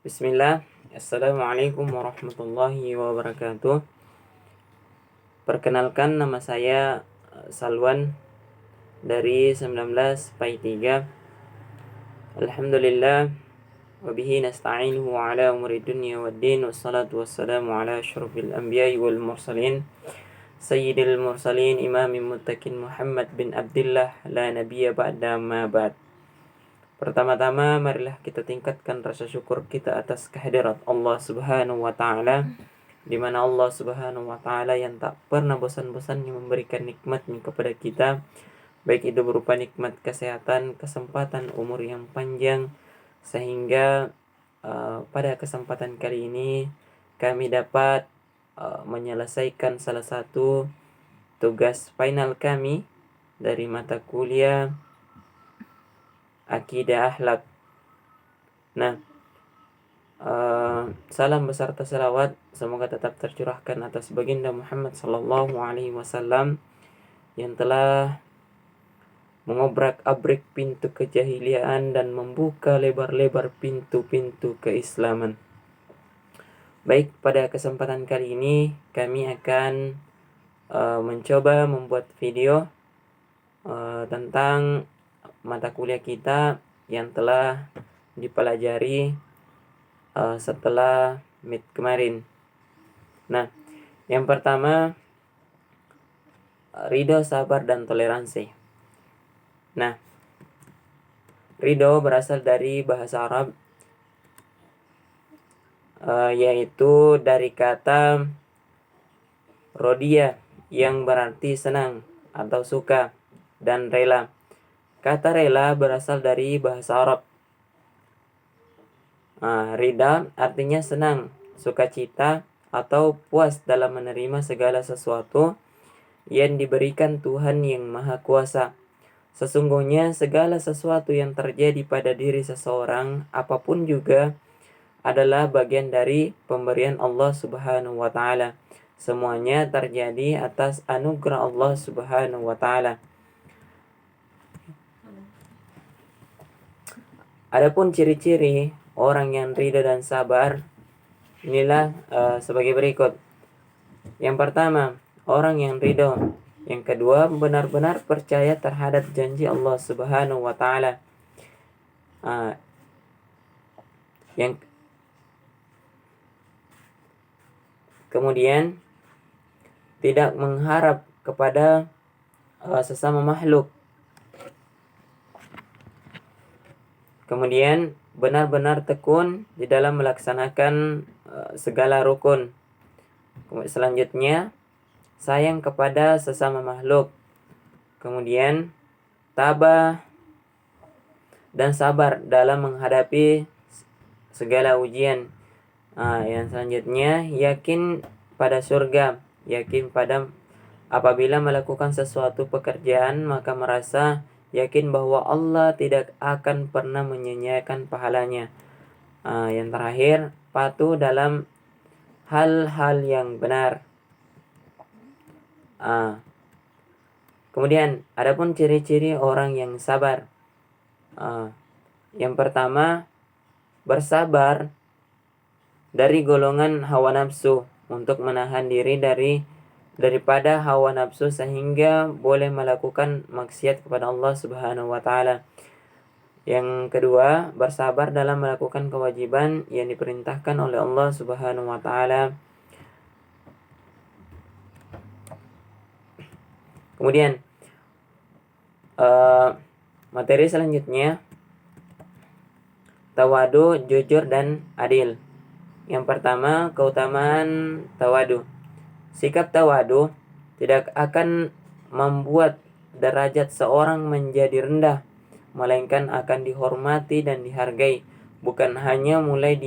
Bismillah. Assalamualaikum warahmatullahi wabarakatuh. Perkenalkan, nama saya Salwan dari 19 PAI 3. Alhamdulillah, wabihi nasta'inuhu ala umuri dunya waddin, wassalatu wassalamu ala asyrafil anbiya'i wal mursalin, sayyidil mursalin, imamil muttaqin, Muhammad bin Abdullah, la nabiyya ba'da ma ba'd. Pertama-tama, marilah kita tingkatkan rasa syukur kita atas kehadirat Allah Subhanahu wa Ta'ala, di mana Allah Subhanahu wa Ta'ala yang tak pernah bosan-bosannya memberikan nikmatnya kepada kita, baik itu berupa nikmat kesehatan, kesempatan, umur yang panjang, sehingga pada kesempatan kali ini kami dapat menyelesaikan salah satu tugas final kami dari mata kuliah Akidah Akhlak. Nah, salam beserta selawat semoga tetap tercurahkan atas baginda Muhammad sallallahu alaihi wasallam yang telah mengobrak-abrik pintu kejahiliaan dan membuka lebar-lebar pintu-pintu keislaman. Baik, pada kesempatan kali ini kami akan mencoba membuat video tentang mata kuliah kita yang telah dipelajari setelah mid kemarin. Nah, yang pertama, ridho, sabar, dan toleransi. Nah, ridho berasal dari bahasa Arab, yaitu dari kata rodia yang berarti senang atau suka, dan rela. Kata rela berasal dari bahasa Arab. Ridha artinya senang, sukacita, atau puas dalam menerima segala sesuatu yang diberikan Tuhan yang Maha Kuasa. Sesungguhnya segala sesuatu yang terjadi pada diri seseorang, apapun juga, adalah bagian dari pemberian Allah Subhanahu wa Ta'ala. Semuanya terjadi atas anugerah Allah Subhanahu wa Ta'ala. Adapun ciri-ciri orang yang ridha dan sabar inilah sebagai berikut. Yang pertama, orang yang ridha. Yang kedua, benar-benar percaya terhadap janji Allah Subhanahu wa Ta'ala. Yang kemudian tidak mengharap kepada sesama makhluk. Kemudian benar-benar tekun di dalam melaksanakan segala rukun. Selanjutnya, sayang kepada sesama makhluk. Kemudian tabah dan sabar dalam menghadapi segala ujian. Yang selanjutnya, yakin pada surga, yakin pada apabila melakukan sesuatu pekerjaan maka merasa yakin bahwa Allah tidak akan pernah menyia-nyiakan pahalanya. Yang terakhir, patuh dalam hal-hal yang benar. Kemudian adapun ciri-ciri orang yang sabar. Yang pertama, bersabar dari golongan hawa nafsu untuk menahan diri daripada hawa nafsu sehingga boleh melakukan maksiat kepada Allah Subhanahu wa Ta'ala. Yang kedua, bersabar dalam melakukan kewajiban yang diperintahkan oleh Allah Subhanahu wa Ta'ala. Kemudian materi selanjutnya, tawadu, jujur, dan adil. Yang pertama, keutamaan tawadu. Sikap tawadu tidak akan membuat derajat seorang menjadi rendah, melainkan akan dihormati dan dihargai, bukan hanya mulai di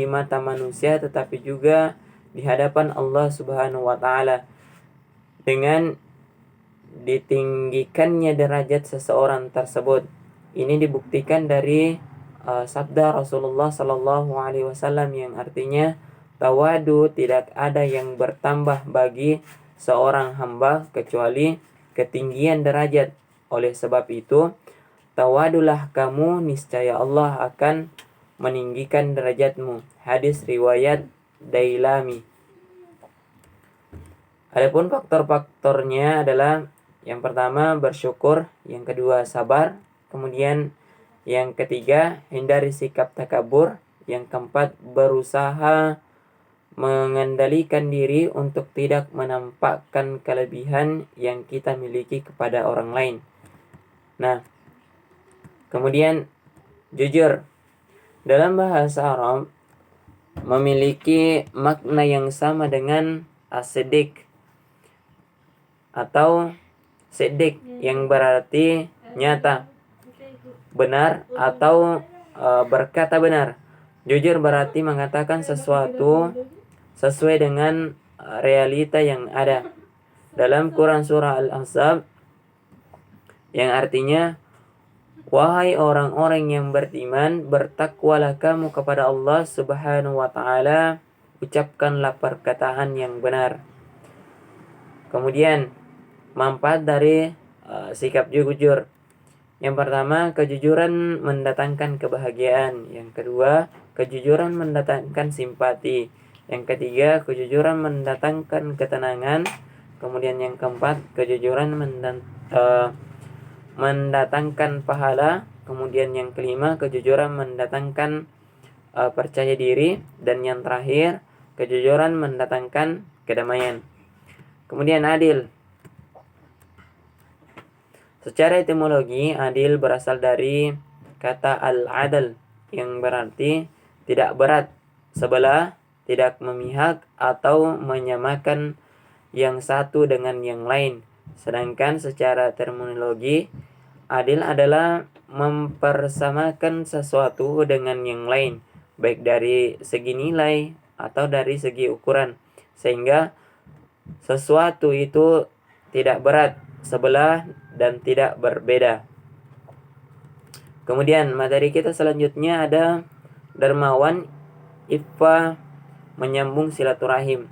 mata manusia, tetapi juga di hadapan Allah Subhanahu wa Ta'ala. Dengan ditinggikannya derajat seseorang tersebut, ini dibuktikan dari sabda Rasulullah sallallahu alaihi wasallam yang artinya, tawadu tidak ada yang bertambah bagi seorang hamba kecuali ketinggian derajat. Oleh sebab itu, tawadulah kamu, niscaya Allah akan meninggikan derajatmu. Hadis riwayat Dailami. Adapun faktor-faktornya adalah yang pertama bersyukur, yang kedua sabar, kemudian yang ketiga hindari sikap takabur, yang keempat berusaha mengendalikan diri untuk tidak menampakkan kelebihan yang kita miliki kepada orang lain. Nah, kemudian jujur dalam bahasa Arab memiliki makna yang sama dengan as-siddiq atau siddiq yang berarti nyata, benar atau berkata benar. Jujur berarti mengatakan sesuatu sesuai dengan realita yang ada. Dalam Quran surah Al-Ahzab yang artinya, wahai orang-orang yang beriman, bertakwalah kamu kepada Allah Subhanahu wa taala, ucapkanlah perkataan yang benar. Kemudian manfaat dari sikap jujur. Yang pertama, kejujuran mendatangkan kebahagiaan. Yang kedua, kejujuran mendatangkan simpati. Yang ketiga, kejujuran mendatangkan ketenangan. Kemudian yang keempat, kejujuran mendatangkan pahala. Kemudian yang kelima, kejujuran mendatangkan percaya diri. Dan yang terakhir, kejujuran mendatangkan kedamaian. Kemudian adil. Secara etimologi, adil berasal dari kata al-adal yang berarti tidak berat sebelah, tidak memihak atau menyamakan yang satu dengan yang lain. Sedangkan secara terminologi, adil adalah mempersamakan sesuatu dengan yang lain, baik dari segi nilai atau dari segi ukuran, sehingga sesuatu itu tidak berat sebelah dan tidak berbeda. Kemudian materi kita selanjutnya ada dermawan, iffa, menyambung silaturahim.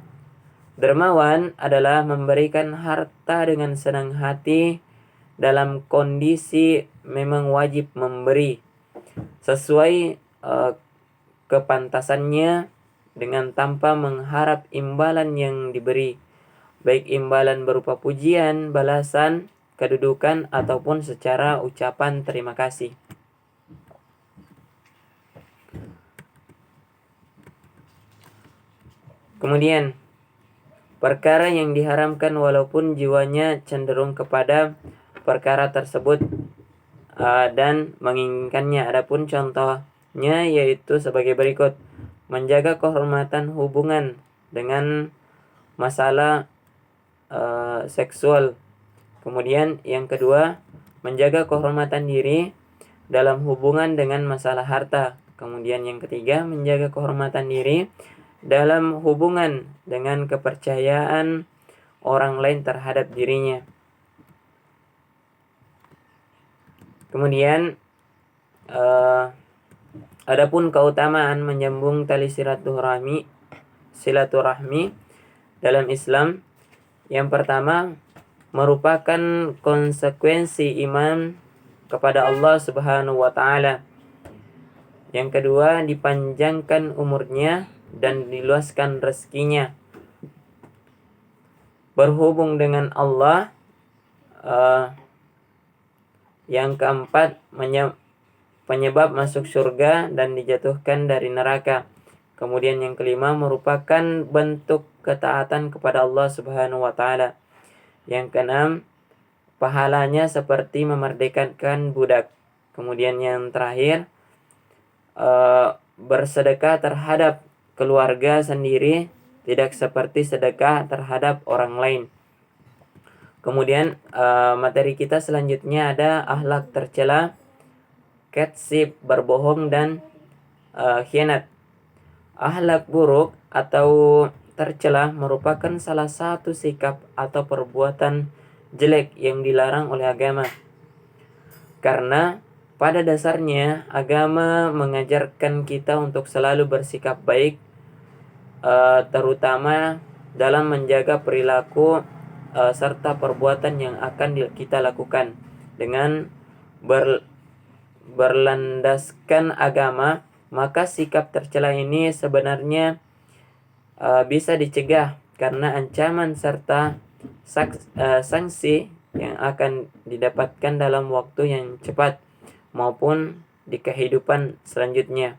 Dermawan adalah memberikan harta dengan senang hati dalam kondisi memang wajib memberi sesuai kepantasannya dengan tanpa mengharap imbalan yang diberi, baik imbalan berupa pujian, balasan, kedudukan, ataupun secara ucapan terima kasih. Kemudian, perkara yang diharamkan walaupun jiwanya cenderung kepada perkara tersebut dan menginginkannya. Adapun contohnya yaitu sebagai berikut: menjaga kehormatan hubungan dengan masalah seksual. Kemudian yang kedua, menjaga kehormatan diri dalam hubungan dengan masalah harta. Kemudian yang ketiga, menjaga kehormatan diri dalam hubungan dengan kepercayaan orang lain terhadap dirinya. Kemudian adapun keutamaan menyambung tali silaturahmi dalam Islam, yang pertama merupakan konsekuensi iman kepada Allah Subhanahu wa taala. Yang kedua, dipanjangkan umurnya dan diluaskan rezekinya. Berhubung dengan Allah. Yang keempat, penyebab masuk surga dan dijatuhkan dari neraka. Kemudian yang kelima, merupakan bentuk ketaatan kepada Allah Subhanahu wa taala. Yang keenam, pahalanya seperti memerdekakan budak. Kemudian yang terakhir, bersedekah terhadap keluarga sendiri tidak seperti sedekah terhadap orang lain. Kemudian materi kita selanjutnya ada akhlak tercela, katsib, berbohong, dan khianat. Akhlak buruk atau tercela merupakan salah satu sikap atau perbuatan jelek yang dilarang oleh agama. Karena pada dasarnya agama mengajarkan kita untuk selalu bersikap baik, terutama dalam menjaga perilaku serta perbuatan yang akan kita lakukan dengan berlandaskan agama maka sikap tercela ini sebenarnya bisa dicegah karena ancaman serta sanksi yang akan didapatkan dalam waktu yang cepat maupun di kehidupan selanjutnya.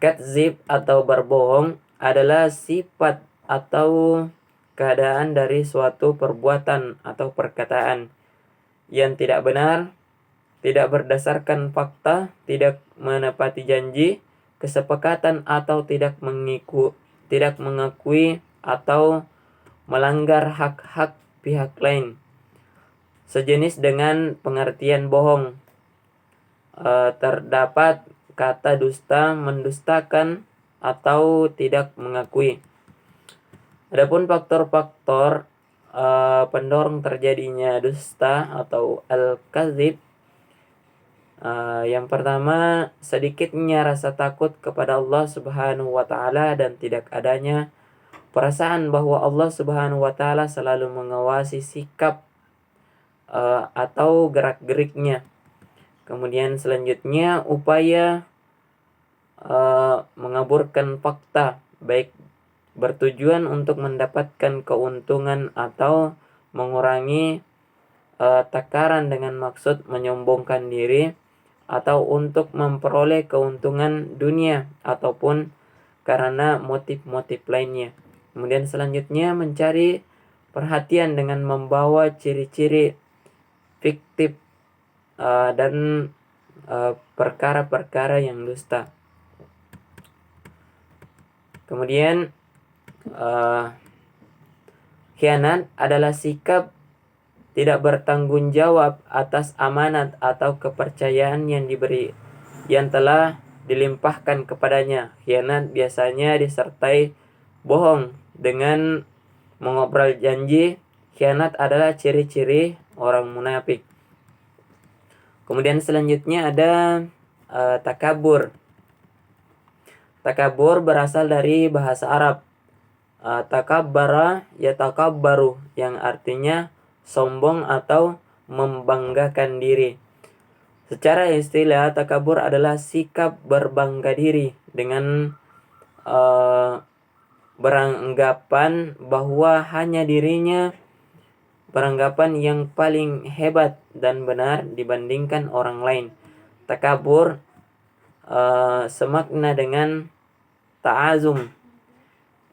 Kadzib atau berbohong adalah sifat atau keadaan dari suatu perbuatan atau perkataan yang tidak benar, tidak berdasarkan fakta, tidak menepati janji, kesepakatan atau tidak mengakui atau melanggar hak-hak pihak lain. Sejenis dengan pengertian bohong. Terdapat kata dusta, mendustakan, atau tidak mengakui. Adapun faktor-faktor pendorong terjadinya dusta atau al-kadzib, yang pertama, sedikitnya rasa takut kepada Allah Subhanahu wa taala dan tidak adanya perasaan bahwa Allah Subhanahu wa taala selalu mengawasi sikap atau gerak-geriknya. Kemudian selanjutnya upaya mengaburkan fakta, baik bertujuan untuk mendapatkan keuntungan atau mengurangi takaran dengan maksud menyombongkan diri atau untuk memperoleh keuntungan dunia ataupun karena motif-motif lainnya. Kemudian selanjutnya mencari perhatian dengan membawa ciri-ciri fiktif dan perkara-perkara yang dusta. Kemudian khianat adalah sikap tidak bertanggung jawab atas amanat atau kepercayaan yang telah dilimpahkan kepadanya. Khianat biasanya disertai bohong dengan mengobrol janji. Khianat adalah ciri-ciri orang munafik. Kemudian selanjutnya ada takabur. Takabur berasal dari bahasa Arab. Takabbara yatakabbaru, yang artinya sombong atau membanggakan diri. Secara istilah, takabur adalah sikap berbangga diri dengan beranggapan bahwa hanya dirinya beranggapan yang paling hebat dan benar dibandingkan orang lain. Takabur semakna dengan ta'azum,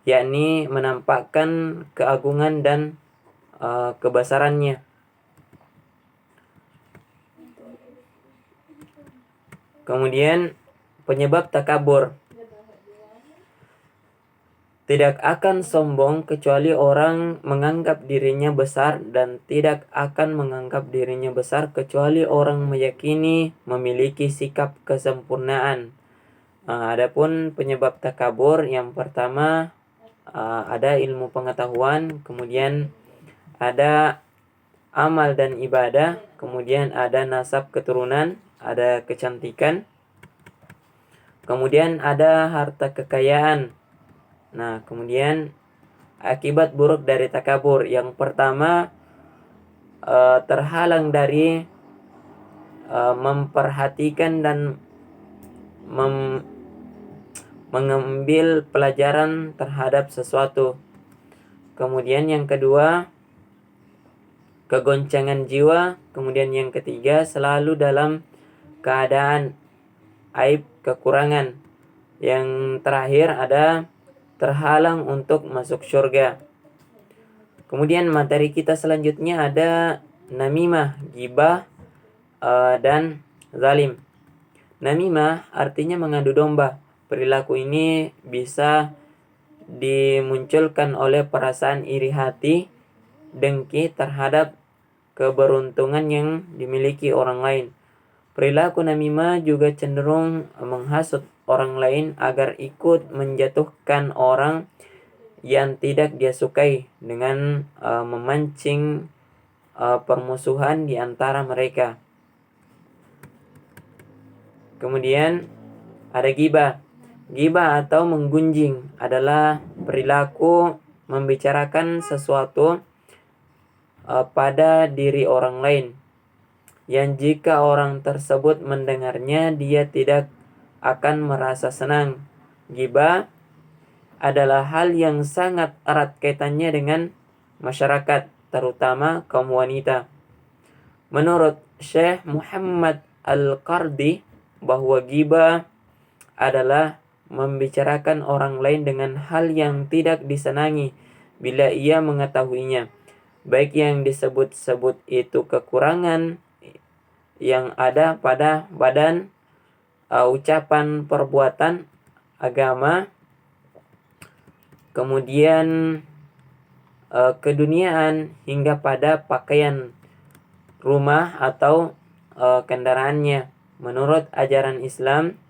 yakni menampakkan keagungan dan kebesarannya. Kemudian penyebab takabur. Tidak akan sombong kecuali orang menganggap dirinya besar, dan tidak akan menganggap dirinya besar kecuali orang meyakini memiliki sikap kesempurnaan. Adapun penyebab takabur, yang pertama ada ilmu pengetahuan, kemudian ada amal dan ibadah, kemudian ada nasab keturunan, ada kecantikan, kemudian ada harta kekayaan. Nah, kemudian akibat buruk dari takabur, yang pertama terhalang dari memperhatikan dan mengambil pelajaran terhadap sesuatu. Kemudian yang kedua, kegoncangan jiwa. Kemudian yang ketiga, selalu dalam keadaan aib, kekurangan. Yang terakhir ada terhalang untuk masuk surga. Kemudian materi kita selanjutnya ada namimah, gibah, dan zalim. Namimah artinya mengadu domba. Perilaku ini bisa dimunculkan oleh perasaan iri hati, dengki terhadap keberuntungan yang dimiliki orang lain. Perilaku namimah juga cenderung menghasut orang lain agar ikut menjatuhkan orang yang tidak dia sukai dengan memancing permusuhan di antara mereka. Kemudian ada gibah. Gibah atau menggunjing adalah perilaku membicarakan sesuatu pada diri orang lain, yang jika orang tersebut mendengarnya dia tidak akan merasa senang. Ghibah adalah hal yang sangat erat kaitannya dengan masyarakat, terutama kaum wanita. Menurut Syekh Muhammad Al-Qardi, bahwa ghibah adalah membicarakan orang lain dengan hal yang tidak disenangi bila ia mengetahuinya, baik yang disebut-sebut itu kekurangan yang ada pada badan, ucapan, perbuatan, agama, kemudian keduniaan, hingga pada pakaian, rumah, atau kendaraannya. Menurut ajaran Islam,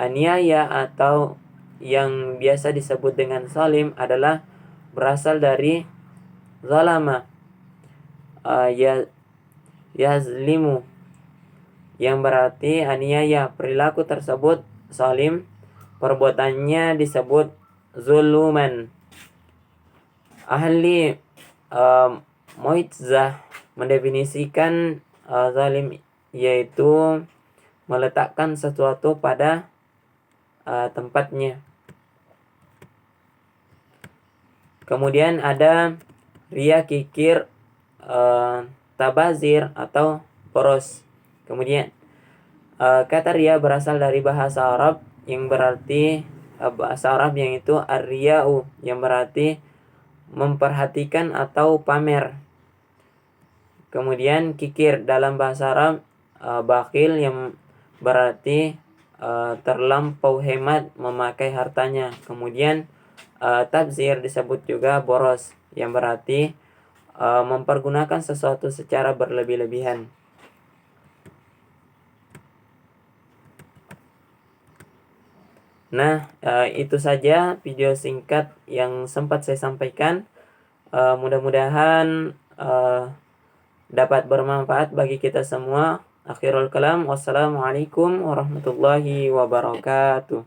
aniaya atau yang biasa disebut dengan zalim adalah berasal dari zalama, yazlimu, yang berarti aniaya. Perilaku tersebut zalim, perbuatannya disebut zuluman. Ahli Mu'tazah mendefinisikan zalim yaitu meletakkan sesuatu pada tempatnya. Kemudian ada ria, kikir, tabazir atau boros. Kemudian kata ria berasal dari bahasa Arab yang berarti bahasa Arab yang itu ar-riya'u, yang berarti memperhatikan atau pamer. Kemudian kikir dalam bahasa Arab bakhil, yang berarti terlampau hemat memakai hartanya. Kemudian tabzir disebut juga boros, yang berarti mempergunakan sesuatu secara berlebih-lebihan. Nah, itu saja video singkat yang sempat saya sampaikan. Mudah-mudahan dapat bermanfaat bagi kita semua. Akhirul kalam, wassalamualaikum warahmatullahi wabarakatuh.